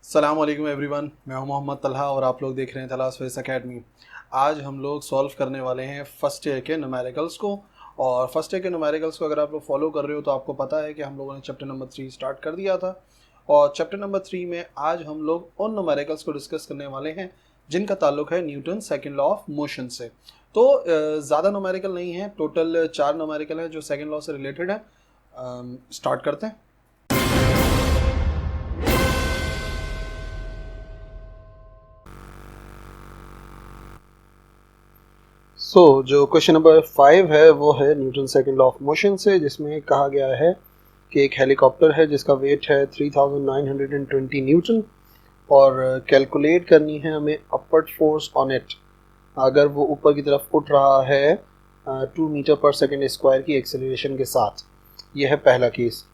अस्सलाम वालेकुम एवरीवन, मैं हूं मोहम्मद तलहा और आप लोग देख रहे हैं तलहा स्पेस एकेडमी। आज हम लोग सॉल्व करने वाले हैं फर्स्ट ईयर के न्यूमेरिकल्स को। और फर्स्ट ईयर के न्यूमेरिकल्स को अगर आप लोग फॉलो कर रहे हो तो आपको पता है कि हम लोगों ने चैप्टर नंबर 3 स्टार्ट कर दिया था। और चैप्टर नंबर 3 में आज हम लोग उन न्यूमेरिकल्स को डिस्कस करने वाले हैं जिनका ताल्लुक है Newton second law of motion से। तो ज़्यादा न्यूमेरिकल नहीं है, टोटल 4 न्यूमेरिकल है जो सेकेंड लॉ से रिलेटेड है। स्टार्ट करते हैं। जो क्वेश्चन नंबर 5 है वो है Newton second law of motion से, जिसमें कहा गया है कि एक हेलीकॉप्टर है जिसका वेट है 3920 न्यूटन और कैलकुलेट करनी है हमें अपवर्ड फोर्स ऑन इट अगर वो ऊपर की तरफ उठ रहा है 2 मीटर पर सेकेंड स्क्वायर की एक्सेलरेशन के साथ। ये है पहला केस।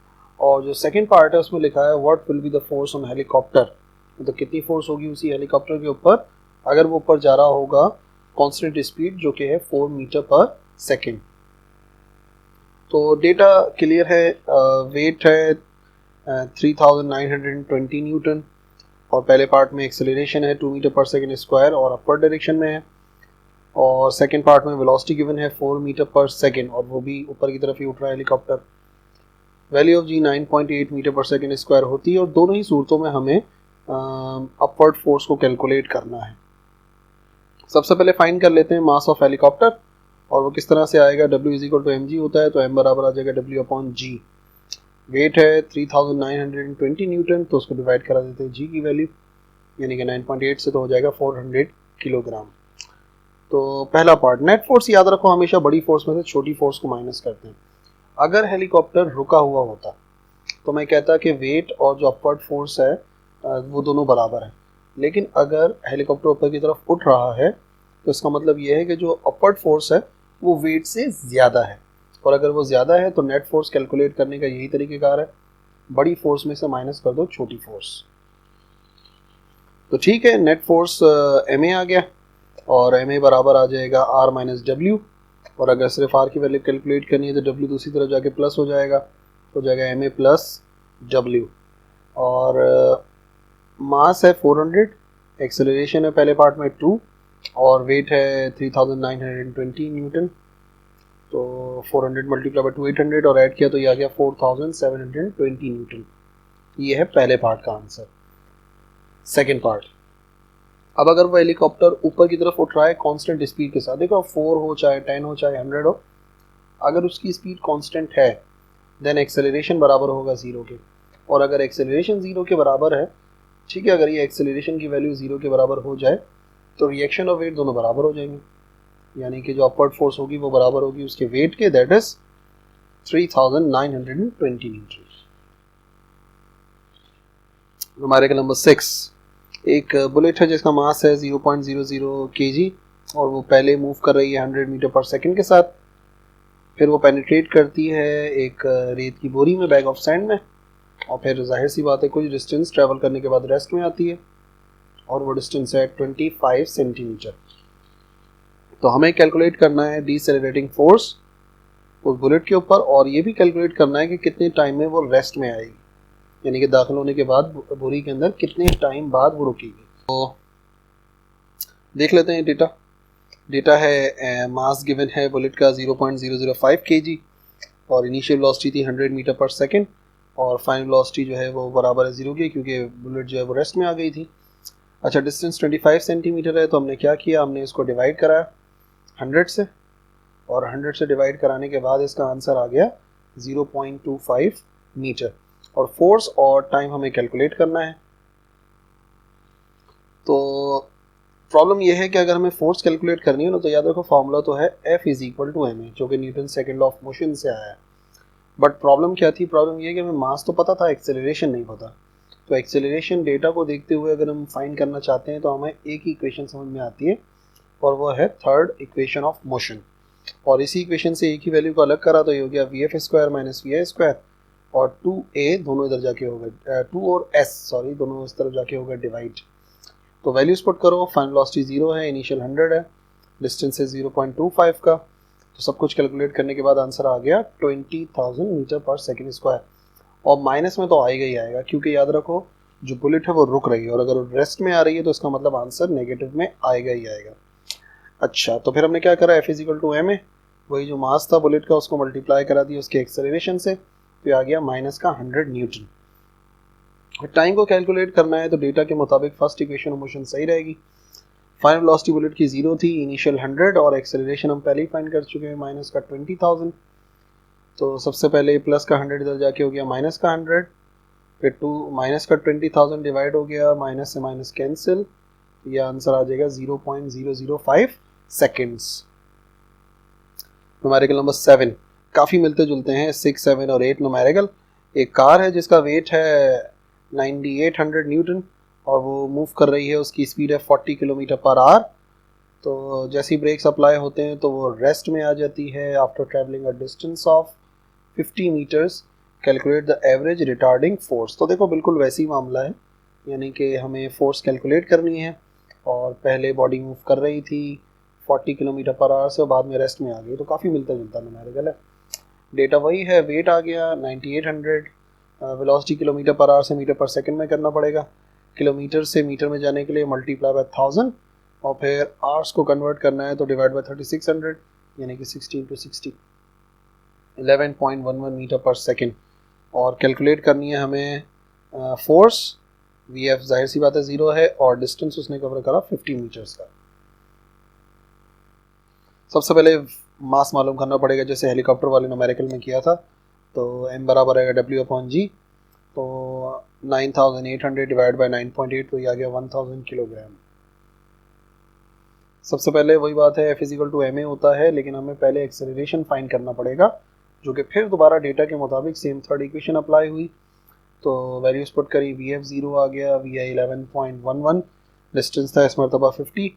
और जो सेकेंड पार्ट है उसमें लिखा है what will be the force on helicopter, मतलब कितनी फोर्स होगी उसी हेलीकॉप्टर के ऊपर अगर वो ऊपर जा रहा होगा कांस्टेंट स्पीड जो कि है 4 मीटर पर सेकेंड। तो डेटा क्लियर है, वेट है 3920 न्यूटन और पहले पार्ट में एक्सेलरेशन है 2 मीटर पर सेकेंड स्क्वायर और अपर डायरेक्शन में है। और सेकेंड पार्ट में वेलोसिटी गिवन है 4 मीटर पर सेकेंड और वो भी ऊपर की तरफ ही उठ रहा है helicopter. Value of g 9.8 metre पर सेकेंड स्क्वायर होती है और दोनों ही सूरतों में हमें अपवर्ड फोर्स को कैलकुलेट करना है। सबसे पहले फाइंड कर लेते हैं मास ऑफ हेलीकॉप्टर और वो किस तरह से आएगा। W is equal to mg होता है तो m बराबर आ जाएगा W अपॉन g। वेट है 3920 न्यूटन तो उसको डिवाइड करा देते हैं g की वैल्यू, यानी कि 9.8 से तो हो जाएगा 400 किलोग्राम। तो पहला पार्ट, नेट फोर्स याद रखो हमेशा बड़ी फोर्स में से छोटी फोर्स को माइनस करते हैं। अगर हेलीकॉप्टर रुका हुआ होता तो मैं कहता कि वेट और जो अपवर्ड फोर्स है वो दोनों बराबर है, लेकिन अगर हेलीकॉप्टर ऊपर की तरफ उठ रहा है तो इसका मतलब ये है कि जो अपवर्ड फोर्स है वो वेट से ज़्यादा है और अगर वो ज़्यादा है तो नेट फोर्स कैलकुलेट करने का यही तरीक़ेकार है, बड़ी फोर्स में से माइनस कर दो छोटी फोर्स। तो ठीक है, नेट फोर्स एम ए आ गया और एम ए बराबर आ जाएगा आर माइनस डब्ल्यू। और अगर सिर्फ आर की वैल्यू कैलकुलेट करनी है तो डब्ल्यू दूसरी तरफ जाके प्लस हो जाएगा एम ए प्लस डब्ल्यू। और मास है 400, एक्सेलरेशन है पहले पार्ट में 2 और वेट है 3920 न्यूटन। तो 400 मल्टीप्लाई बाय 2 800 और ऐड किया तो ये आ गया 4720 न्यूटन। ये है पहले पार्ट का आंसर। सेकंड पार्ट, अब अगर वो हेलीकॉप्टर ऊपर की तरफ उठ रहा है कांस्टेंट स्पीड के साथ, देखो 4 हो चाहे 10 हो चाहे 100 हो, अगर उसकी स्पीड कांस्टेंट है देन एक्सेलरेशन बराबर होगा 0 के। और अगर एक्सेलरेशन 0 के बराबर है, ठीक है, अगर ये एक्सेलरेशन की वैल्यू 0 के बराबर हो जाए तो रिएक्शन और वेट दोनों बराबर हो जाएंगे, यानी कि जो अपवर्ड फोर्स होगी वो बराबर होगी उसके वेट के, दैट इज 3920 न्यूटन। हमारे का नंबर 6, एक बुलेट है जिसका मास है 0.00 kg और वो पहले मूव कर रही है 100 मीटर पर सेकेंड के साथ। फिर वो पेनिट्रेट करती है एक रेत की बोरी में, बैग ऑफ सैंड में, और फिर जाहिर सी बात है कुछ डिस्टेंस ट्रैवल करने के बाद रेस्ट में आती है और वो डिस्टेंस है 25 सेंटीमीटर। तो हमें कैलकुलेट करना है डिसेलरेटिंग फोर्स उस बुलेट के ऊपर और ये भी कैलकुलेट करना है कि कितने टाइम में वो रेस्ट में आएगी, यानी कि दाखिल होने के बाद बोरी के अंदर कितने टाइम बाद वो रुकेगी। तो देख लेते हैं डेटा है, मास गिवन है बुलेट का 0.005 kg और इनिशियल वेलोसिटी थी 100 मीटर पर सेकेंड और फाइनल वेलोसिटी जो है वो बराबर है 0 के, क्योंकि बुलेट जो है वो रेस्ट में आ गई थी। अच्छा, डिस्टेंस 25 सेंटीमीटर है तो हमने क्या किया, हमने इसको डिवाइड कराया 100 से और 100 से डिवाइड कराने के बाद इसका आंसर आ गया 0.25 मीटर। और फोर्स और टाइम हमें कैलकुलेट करना है। तो प्रॉब्लम यह है कि अगर हमें फोर्स कैलकुलेट करनी है ना तो याद रखो फॉर्मूला तो है F is equal to m a, जो कि Newton second law of motion से आया है। बट प्रॉब्लम क्या थी, प्रॉब्लम ये है कि हमें मास तो पता था, एक्सेलरेशन नहीं पता। तो एक्सेलरेशन डेटा को देखते हुए अगर हम फाइंड करना चाहते हैं तो हमें एक ही इक्वेशन समझ में आती है और वो है थर्ड इक्वेशन ऑफ मोशन। और इसी इक्वेशन से एक ही वैल्यू को अलग करा तो ये हो गया v f square minus v i square और 2a दोनों इधर जाके हो गए 2 और s सॉरी दोनों इस तरफ जाके हो गए डिवाइड। तो वैल्यूज पुट करो, फाइनल वेलोसिटी 0 है, इनिशियल 100 है, डिस्टेंस है 0.25 का। तो सब कुछ कैलकुलेट करने के बाद आंसर आ गया 20,000 मीटर पर सेकेंड स्क्वायर। और माइनस में तो आएगा ही आएगा, क्योंकि याद रखो जो बुलेट है वो रुक रही है, और अगर रेस्ट में आ रही है तो इसका मतलब आंसर नेगेटिव में आएगा ही आएगा। अच्छा, तो फिर हमने क्या करा, f is equal to m a, वही जो मास था बुलेट का उसको मल्टीप्लाई करा दिया उसके एक्सेलरेशन से, तो आ गया माइनस का 100 न्यूटन। टाइम को कैलकुलेट करना है तो डेटा के मुताबिक फर्स्ट इक्वेशन ऑफ मोशन सही रहेगी। फाइनल वेलोसिटी बुलेट की 0 थी, इनिशियल 100 और एक्सेलरेशन हम पहले ही फाइंड कर चुके हैं माइनस का 20,000। तो सबसे पहले प्लस का 100 इधर जाके हो गया माइनस का 100, फिर 2 माइनस का 20,000 डिवाइड हो गया, माइनस से माइनस कैंसिल, ये आंसर आ जाएगा 0.005 सेकेंड्स। न्यूमेरिकल नंबर 7 काफ़ी मिलते जुलते हैं, 6, 7 और 8 न्यूमेरिकल। एक कार है जिसका वेट है 9800 न्यूटन और वो मूव कर रही है, उसकी स्पीड है 40 किलोमीटर पर आवर। तो जैसे ही ब्रेक्स अप्लाई होते हैं तो वो रेस्ट में आ जाती है। After travelling a distance of 50 metres calculate the average retarding force. तो देखो बिल्कुल वैसी ही मामला है, यानी कि हमें फोर्स कैलकुलेट करनी है और पहले बॉडी मूव कर रही थी 40 किलोमीटर पर आवर से और बाद में रेस्ट में आ गई, तो काफ़ी मिलता जुलता न्यूमेरिकल है। डेटा वही है, वेट आ गया 9800, वेलोसिटी किलोमीटर पर आवर से मीटर पर सेकंड में करना पड़ेगा, किलोमीटर से मीटर में जाने के लिए मल्टीप्लाई बाय 1000 और फिर आवर्स को कन्वर्ट करना है तो डिवाइड बाय 3600, यानी कि 16 to 60 11.11 मीटर पर सेकंड। और कैलकुलेट करनी है हमें फोर्स, वी एफ जाहिर सी बात है 0 है और डिस्टेंस उसने कवर करा 50 मीटर्स का। सबसे पहले मास मालूम करना पड़ेगा, जैसे हेलीकॉप्टर वाले न्यूमेरिकल में किया था। तो m बराबर आएगा W/g, तो 9800 डिवाइड बाय 9.8, तो ये आ गया 1000 किलोग्राम। सबसे पहले वही बात है, F इजिकल टू ma होता है, लेकिन हमें पहले एक्सेलरेशन फाइंड करना पड़ेगा, जो कि फिर दोबारा डेटा के मुताबिक सेम थर्ड इक्वेशन अप्लाई हुई। तो वैल्यूज पुट करी, VF 0 आ गया, VI 11.11, डिस्टेंस था इस मरतबा 50,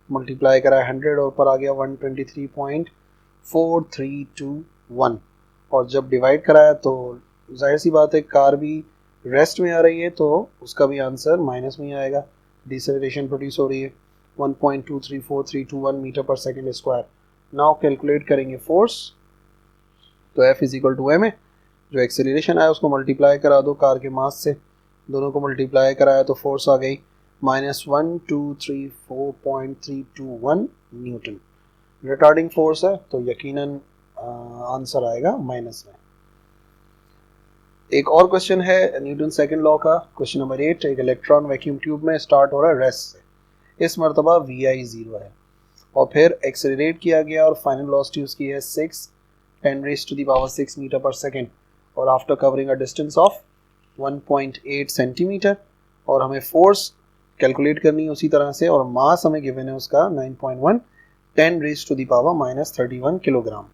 मल्टीप्लाई करा 100 और ऊपर आ गया 123.4321, और जब डिवाइड कराया तो जाहिर सी बात है कार भी रेस्ट में आ रही है तो उसका भी आंसर माइनस में आएगा, डिसेलरेशन प्रोड्यूस हो रही है 1.234321 मीटर पर सेकेंड स्क्वायर। नाउ कैलकुलेट करेंगे फोर्स, तो F is equal to m a, जो एक्सेलरेशन आया उसको मल्टीप्लाई करा दो कार के मास से, दोनों को मल्टीप्लाई कराया तो फोर्स आ गई -1234.321 न्यूटन। रिटार्डिंग फोर्स है तो यकीनन आंसर आएगा माइनस में। एक और क्वेश्चन है न्यूटन सेकंड लॉ का, क्वेश्चन नंबर 8। एक इलेक्ट्रॉन वैक्यूम ट्यूब में स्टार्ट हो रहा है रेस्ट से, इस मरतबा VI 0 है और फिर एक्सेलरेट किया गया और फाइनल वेलोसिटी उसकी है 6 मीटर पर सेकेंड, और after covering a distance of 1.8 centimetre, और हमें फोर्स कैलकुलेट करनी है उसी तरह से, और मास हमें गिवन है उसका 9.1 10⁻³ किलोग्राम।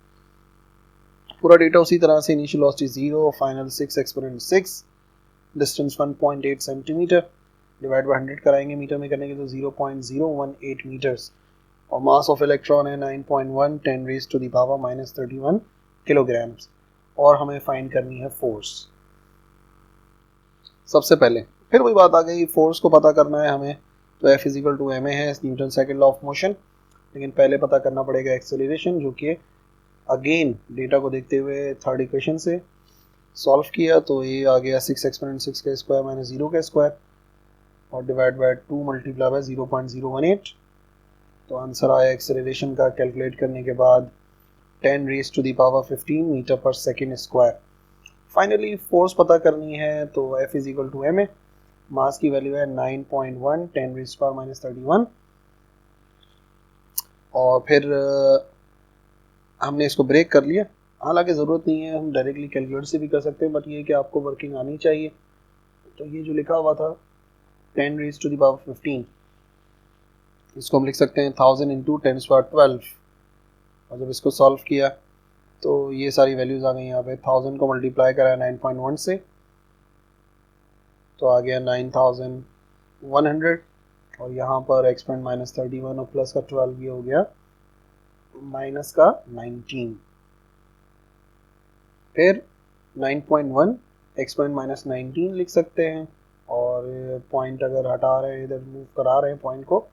पूरा डेटा उसी तरह से, initial velocity 0, final 6 exponent 6, distance 1.8 centimetre, divide by 100 कराएंगे मीटर में करने के तो 0.018 मीटर्स, और मास ऑफ इलेक्ट्रॉन है 9.1 10⁻³ किलोग्राम्स, और हमें फाइंड करनी है फोर्स। सबसे पहले फिर वही बात आ गई, फोर्स को पता करना है हमें, तो F इजिकल टू ma है, Newton second law of motion, लेकिन पहले पता करना पड़ेगा एक्सेलरेशन, जो कि अगेन डेटा को देखते हुए थर्ड इक्वेशन से सॉल्व किया तो ये आ गया 6 एक्सपोनेंट 6 का स्क्वायर माइनस 0 का स्क्वायर और डिवाइड बाय 2 मल्टीप्लाई बाय 0.018, तो आंसर आया एक्सेलरेशन का कैलकुलेट करने के बाद 10⁻15 मीटर पर सेकेंड स्क्वायर। फाइनली फोर्स पता करनी है तो F इजिकल टू ma, मास की वैल्यू है 9.1 10⁻³ और फिर हमने इसको ब्रेक कर लिया। हालांकि ज़रूरत नहीं है, हम डायरेक्टली कैलकुलेटर से भी कर सकते हैं, बट ये कि आपको वर्किंग आनी चाहिए। तो ये जो लिखा हुआ था 10⁻15, इसको हम लिख सकते हैं 1000 × 10⁻12, और जब इसको सॉल्व किया तो ये सारी वैल्यूज़ आ गई यहाँ पे। 1000 को मल्टीप्लाई करा 9.1 से तो आ गया 9100, और यहाँ पर एक्सपेंड -31 और प्लस का 12 ये हो गया माइनस का 19, फिर 9.1 एक्सपेंड -19 लिख सकते हैं, और पॉइंट अगर हटा रहे हैं इधर मूव करा रहे हैं पॉइंट को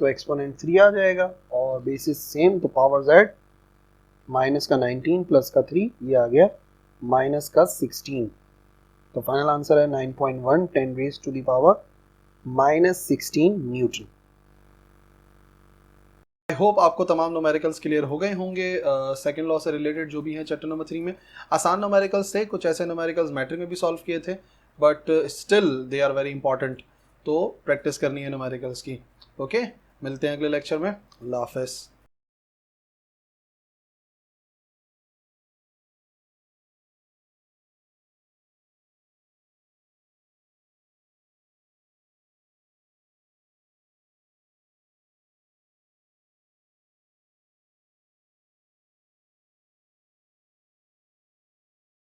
तो एक्सपोनेंट 3 आ जाएगा, और बेसिस सेम तो पावर z माइनस का 19 प्लस का 3 ये आ गया माइनस का 16। तो फाइनल आंसर है 9.1 10 raise to the power -16 newton. I hope आपको तमाम न्यूमेरिकल्स क्लियर हो गए होंगे। सेकंड लॉ से रिलेटेड जो भी हैं चैप्टर नंबर 3 में आसान न्यूमेरिकल्स थे, कुछ ऐसे न्यूमेरिकल्स मैट्रिक में भी सॉल्व किए थे, but still they are very important, तो प्रैक्टिस करनी है न्यूमेरिकल्स की। ओके, मिलते हैं अगले लेक्चर में। अल्लाह हाफिज़।